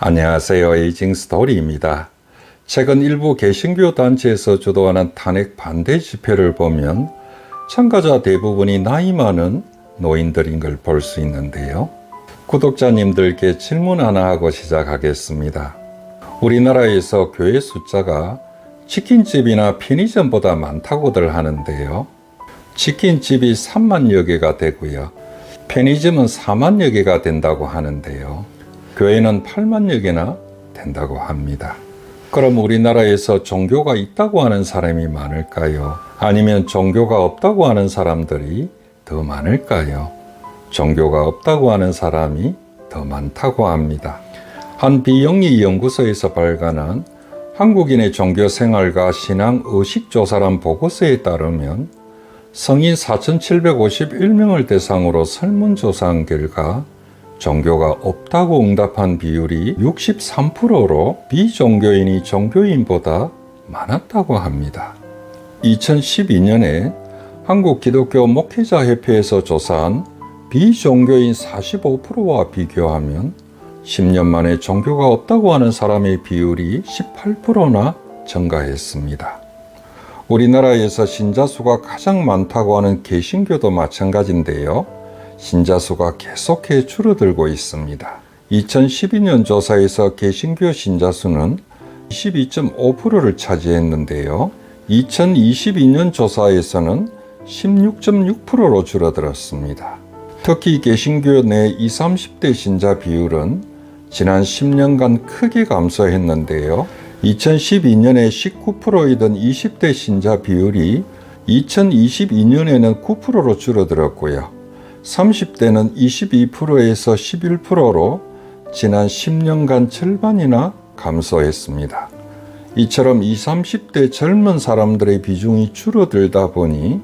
안녕하세요. 에이징 스토리입니다. 최근 일부 개신교 단체에서 주도하는 탄핵 반대 집회를 보면 참가자 대부분이 나이 많은 노인들인 걸 볼 수 있는데요. 구독자님들께 질문 하나 하고 시작하겠습니다. 우리나라에서 교회 숫자가 치킨집이나 편의점보다 많다고들 하는데요. 치킨집이 3만여 개가 되고요. 편의점은 4만여 개가 된다고 하는데요. 교회는 8만여 개나 된다고 합니다. 그럼 우리나라에서 종교가 있다고 하는 사람이 많을까요? 아니면 종교가 없다고 하는 사람들이 더 많을까요? 종교가 없다고 하는 사람이 더 많다고 합니다. 한 비영리 연구소에서 발간한 한국인의 종교 생활과 신앙 의식 조사란 보고서에 따르면 성인 4,751명을 대상으로 설문조사한 결과 종교가 없다고 응답한 비율이 63%로 비종교인이 종교인보다 많았다고 합니다. 2012년에 한국기독교 목회자협회에서 조사한 비종교인 45%와 비교하면 10년 만에 종교가 없다고 하는 사람의 비율이 18%나 증가했습니다. 우리나라에서 신자 수가 가장 많다고 하는 개신교도 마찬가지인데요. 신자 수가 계속해 줄어들고 있습니다. 2012년 조사에서 개신교 신자 수는 22.5%를 차지했는데요. 2022년 조사에서는 16.6%로 줄어들었습니다. 특히 개신교 내 20, 30대 신자 비율은 지난 10년간 크게 감소했는데요. 2012년에 19%이던 20대 신자 비율이 2022년에는 9%로 줄어들었고요. 30대는 22%에서 11%로 지난 10년간 절반이나 감소했습니다. 이처럼 20, 30대 젊은 사람들의 비중이 줄어들다 보니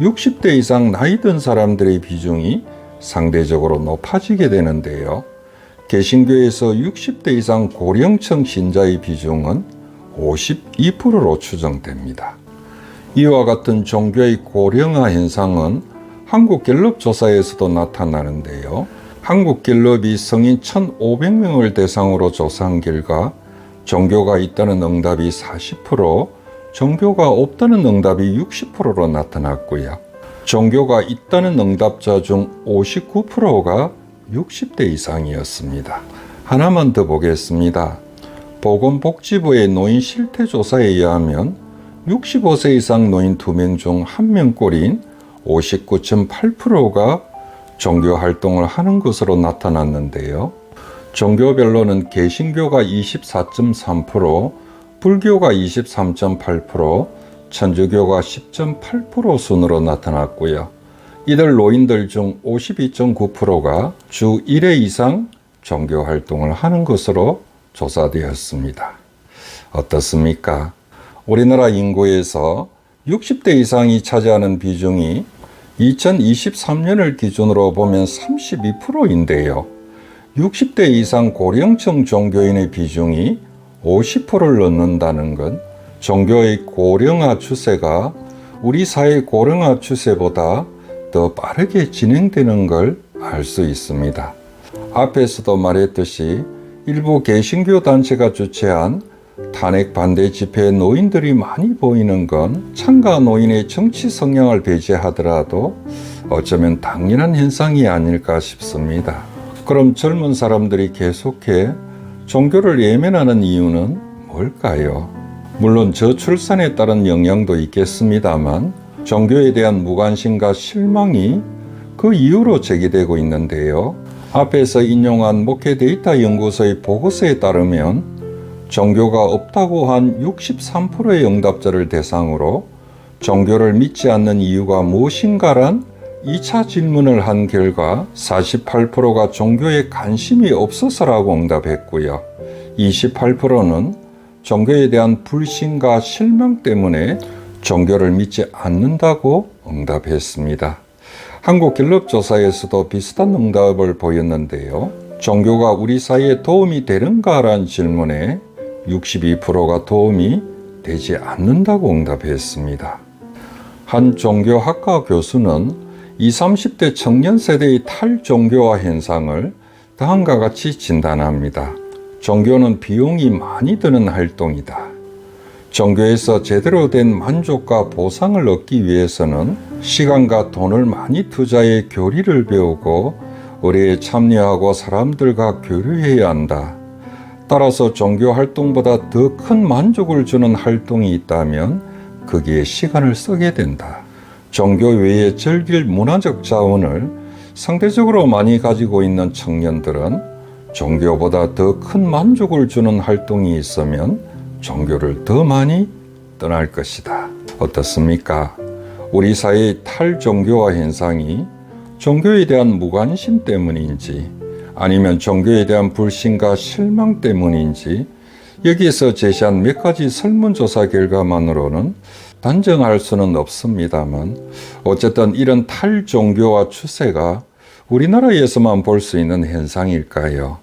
60대 이상 나이 든 사람들의 비중이 상대적으로 높아지게 되는데요. 개신교에서 60대 이상 고령층 신자의 비중은 52%로 추정됩니다. 이와 같은 종교의 고령화 현상은 한국갤럽 조사에서도 나타나는데요. 한국갤럽이 성인 1,500명을 대상으로 조사한 결과 종교가 있다는 응답이 40%, 종교가 없다는 응답이 60%로 나타났고요. 종교가 있다는 응답자 중 59%가 60대 이상이었습니다. 하나만 더 보겠습니다. 보건복지부의 노인 실태조사에 의하면 65세 이상 노인 2명 중 1명꼴인 59.8%가 종교 활동을 하는 것으로 나타났는데요. 종교별로는 개신교가 24.3%, 불교가 23.8%, 천주교가 10.8% 순으로 나타났고요. 이들 노인들 중 52.9%가 주 1회 이상 종교 활동을 하는 것으로 조사되었습니다. 어떻습니까? 우리나라 인구에서 60대 이상이 차지하는 비중이 2023년을 기준으로 보면 32%인데요. 60대 이상 고령층 종교인의 비중이 50%를 넘는다는 건 종교의 고령화 추세가 우리 사회 고령화 추세보다 더 빠르게 진행되는 걸 알 수 있습니다. 앞에서도 말했듯이 일부 개신교 단체가 주최한 탄핵 반대 집회에 노인들이 많이 보이는 건 참가 노인의 정치 성향을 배제하더라도 어쩌면 당연한 현상이 아닐까 싶습니다. 그럼 젊은 사람들이 계속해 종교를 외면하는 이유는 뭘까요? 물론 저출산에 따른 영향도 있겠습니다만 종교에 대한 무관심과 실망이 그 이유로 제기되고 있는데요. 앞에서 인용한 목회 데이터 연구소의 보고서에 따르면 종교가 없다고 한 63%의 응답자를 대상으로 종교를 믿지 않는 이유가 무엇인가란 2차 질문을 한 결과 48%가 종교에 관심이 없어서라고 응답했고요. 28%는 종교에 대한 불신과 실망 때문에 종교를 믿지 않는다고 응답했습니다. 한국갤럽 조사에서도 비슷한 응답을 보였는데요. 종교가 우리 사회에 도움이 되는가라는 질문에 62%가 도움이 되지 않는다고 응답했습니다. 한 종교학과 교수는 20, 30대 청년 세대의 탈종교화 현상을 다음과 같이 진단합니다. 종교는 비용이 많이 드는 활동이다. 종교에서 제대로 된 만족과 보상을 얻기 위해서는 시간과 돈을 많이 투자해 교리를 배우고 의례에 참여하고 사람들과 교류해야 한다. 따라서 종교 활동보다 더 큰 만족을 주는 활동이 있다면 거기에 시간을 쓰게 된다. 종교 외에 즐길 문화적 자원을 상대적으로 많이 가지고 있는 청년들은 종교보다 더 큰 만족을 주는 활동이 있으면 종교를 더 많이 떠날 것이다. 어떻습니까? 우리 사회의 탈종교화 현상이 종교에 대한 무관심 때문인지 아니면 종교에 대한 불신과 실망 때문인지 여기에서 제시한 몇 가지 설문조사 결과만으로는 단정할 수는 없습니다만 어쨌든 이런 탈종교화 추세가 우리나라에서만 볼 수 있는 현상일까요?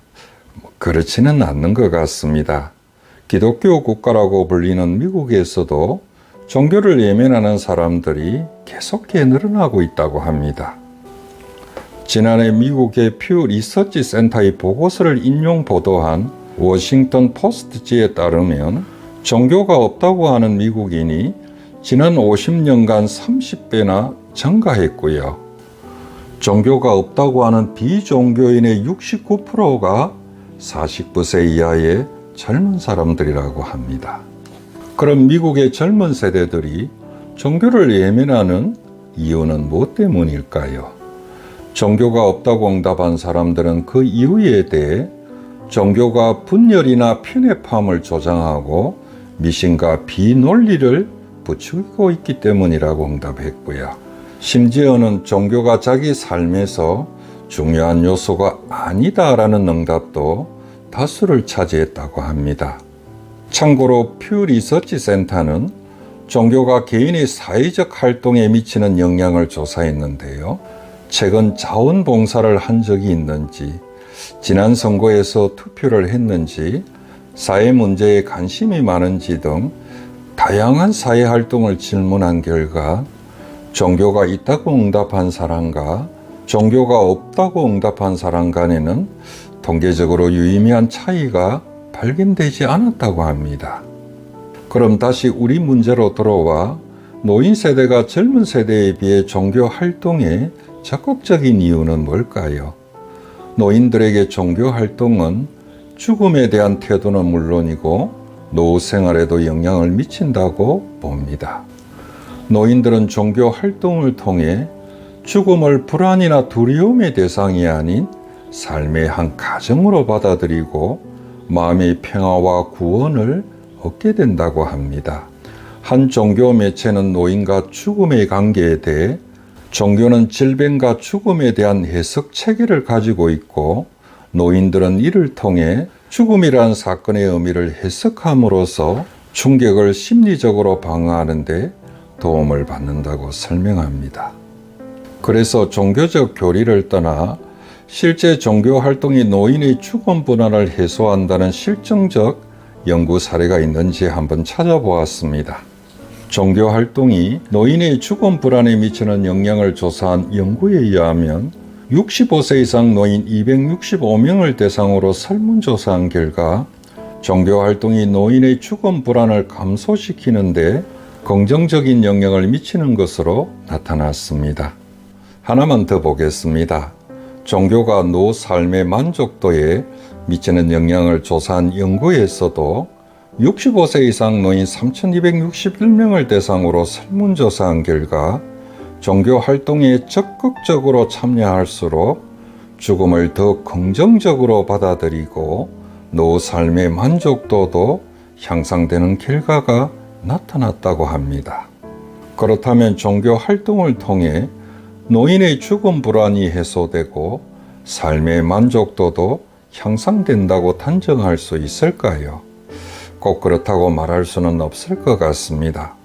그렇지는 않는 것 같습니다. 기독교 국가라고 불리는 미국에서도 종교를 예면하는 사람들이 계속해 늘어나고 있다고 합니다. 지난해 미국의 퓨 리서치 센터의 보고서를 인용 보도한 워싱턴 포스트지에 따르면 종교가 없다고 하는 미국인이 지난 50년간 30배나 증가했고요. 종교가 없다고 하는 비종교인의 69%가 49세 이하의 젊은 사람들이라고 합니다. 그럼 미국의 젊은 세대들이 종교를 예민하는 이유는 무엇 때문일까요? 종교가 없다고 응답한 사람들은 그 이유에 대해 종교가 분열이나 편협함을 조장하고 미신과 비논리를 부추기고 있기 때문이라고 응답했고요. 심지어는 종교가 자기 삶에서 중요한 요소가 아니다라는 응답도 다수를 차지했다고 합니다. 참고로 퓨 리서치 센터는 종교가 개인의 사회적 활동에 미치는 영향을 조사했는데요. 최근 자원봉사를 한 적이 있는지, 지난 선거에서 투표를 했는지, 사회 문제에 관심이 많은지 등 다양한 사회 활동을 질문한 결과 종교가 있다고 응답한 사람과 종교가 없다고 응답한 사람 간에는 통계적으로 유의미한 차이가 발견되지 않았다고 합니다. 그럼 다시 우리 문제로 돌아와 노인 세대가 젊은 세대에 비해 종교 활동에 적극적인 이유는 뭘까요? 노인들에게 종교 활동은 죽음에 대한 태도는 물론이고 노후 생활에도 영향을 미친다고 봅니다. 노인들은 종교 활동을 통해 죽음을 불안이나 두려움의 대상이 아닌 삶의 한 과정으로 받아들이고 마음의 평화와 구원을 얻게 된다고 합니다. 한 종교 매체는 노인과 죽음의 관계에 대해 종교는 질병과 죽음에 대한 해석 체계를 가지고 있고 노인들은 이를 통해 죽음이라는 사건의 의미를 해석함으로써 충격을 심리적으로 방어하는 데 도움을 받는다고 설명합니다. 그래서 종교적 교리를 떠나 실제 종교 활동이 노인의 죽음 불안을 해소한다는 실증적 연구 사례가 있는지 한번 찾아보았습니다. 종교 활동이 노인의 죽음 불안에 미치는 영향을 조사한 연구에 의하면 65세 이상 노인 265명을 대상으로 설문조사한 결과 종교 활동이 노인의 죽음 불안을 감소시키는데 긍정적인 영향을 미치는 것으로 나타났습니다. 하나만 더 보겠습니다. 종교가 노 삶의 만족도에 미치는 영향을 조사한 연구에서도 65세 이상 노인 3,261명을 대상으로 설문조사한 결과 종교 활동에 적극적으로 참여할수록 죽음을 더 긍정적으로 받아들이고 노후 삶의 만족도도 향상되는 결과가 나타났다고 합니다. 그렇다면 종교 활동을 통해 노인의 죽음 불안이 해소되고 삶의 만족도도 향상된다고 단정할 수 있을까요? 꼭 그렇다고 말할 수는 없을 것 같습니다.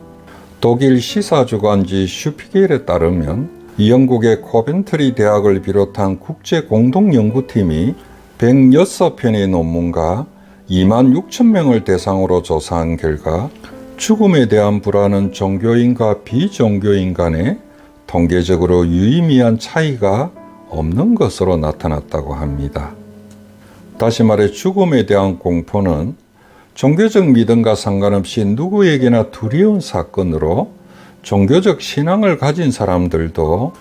독일 시사주간지 슈피겔에 따르면 영국의 코벤트리 대학을 비롯한 국제 공동연구팀이 106편의 논문과 26,000명을 대상으로 조사한 결과 죽음에 대한 불안은 종교인과 비종교인 간에 통계적으로 유의미한 차이가 없는 것으로 나타났다고 합니다. 다시 말해 죽음에 대한 공포는 종교적 믿음과 상관없이 누구에게나 두려운 사건으로 종교적 신앙을 가진 사람들도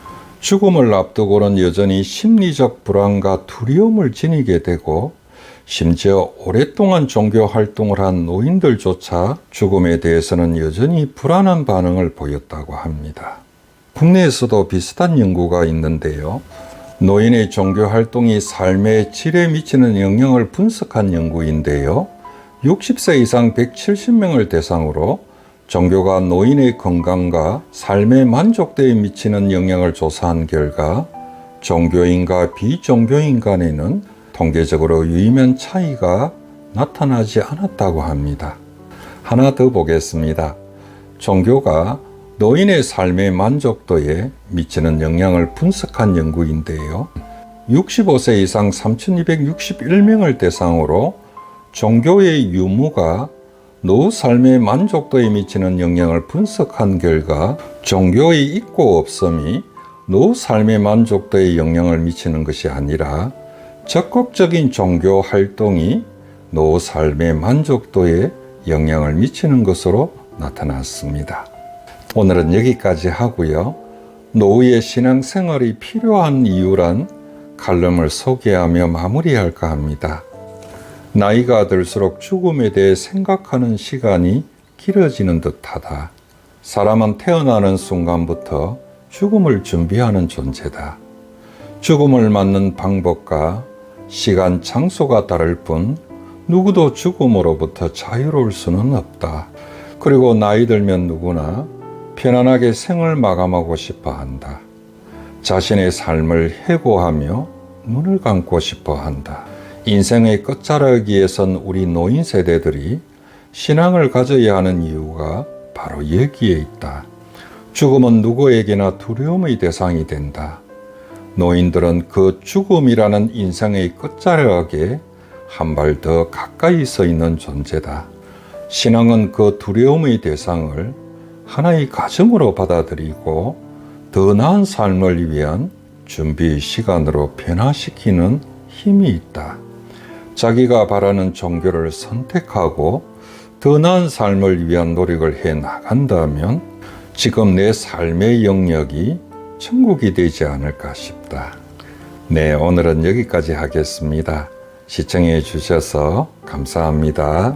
죽음을 앞두고는 여전히 심리적 불안과 두려움을 지니게 되고 심지어 오랫동안 종교 활동을 한 노인들조차 죽음에 대해서는 여전히 불안한 반응을 보였다고 합니다. 국내에서도 비슷한 연구가 있는데요. 노인의 종교 활동이 삶의 질에 미치는 영향을 분석한 연구인데요. 60세 이상 170명을 대상으로 종교가 노인의 건강과 삶의 만족도에 미치는 영향을 조사한 결과 종교인과 비종교인 간에는 통계적으로 유의미한 차이가 나타나지 않았다고 합니다. 하나 더 보겠습니다. 종교가 노인의 삶의 만족도에 미치는 영향을 분석한 연구인데요. 65세 이상 3,261명을 대상으로 종교의 유무가 노후 삶의 만족도에 미치는 영향을 분석한 결과 종교의 있고 없음이 노후 삶의 만족도에 영향을 미치는 것이 아니라 적극적인 종교 활동이 노후 삶의 만족도에 영향을 미치는 것으로 나타났습니다. 오늘은 여기까지 하고요. 노후의 신앙생활이 필요한 이유란 칼럼을 소개하며 마무리할까 합니다. 나이가 들수록 죽음에 대해 생각하는 시간이 길어지는 듯하다. 사람은 태어나는 순간부터 죽음을 준비하는 존재다. 죽음을 맞는 방법과 시간, 장소가 다를 뿐 누구도 죽음으로부터 자유로울 수는 없다. 그리고 나이 들면 누구나 편안하게 생을 마감하고 싶어 한다. 자신의 삶을 해고하며 눈을 감고 싶어 한다. 인생의 끝자락에선 우리 노인 세대들이 신앙을 가져야 하는 이유가 바로 여기에 있다. 죽음은 누구에게나 두려움의 대상이 된다. 노인들은 그 죽음이라는 인생의 끝자락에 한 발 더 가까이 서 있는 존재다. 신앙은 그 두려움의 대상을 하나의 가정으로 받아들이고 더 나은 삶을 위한 준비 시간으로 변화시키는 힘이 있다. 자기가 바라는 종교를 선택하고 더 나은 삶을 위한 노력을 해 나간다면 지금 내 삶의 영역이 천국이 되지 않을까 싶다. 네, 오늘은 여기까지 하겠습니다. 시청해 주셔서 감사합니다.